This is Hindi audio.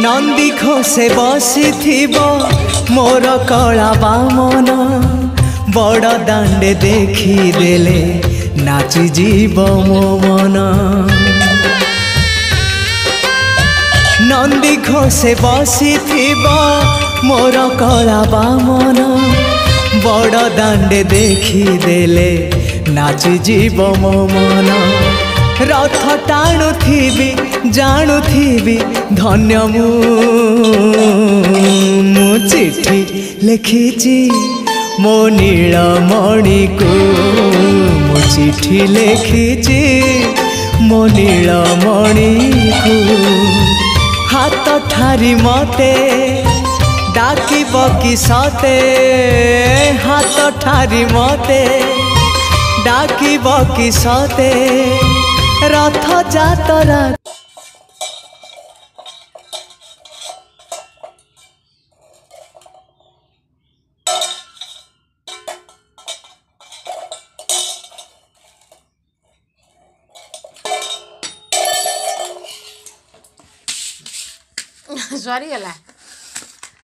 नंदी घोषे बसी मोर कला बामन बड़ दांडे देखी देले नाची जीव मो मन। नंदी घोषे बसी मोर कला बामन बड़ दांडे देखी देले नाची जीव मो मन। रथ टाणुथिबी जाणुथिबी धन्य मु चिट्ठी लिखिची मो नीलमणि को मु चिट्ठी लिखिची मो नीलमणि को। हाथ ठारी मते डाकिब कि सते हाथ ठारी मते डाकिब कि सते रथ जातरा। सॉरी गला।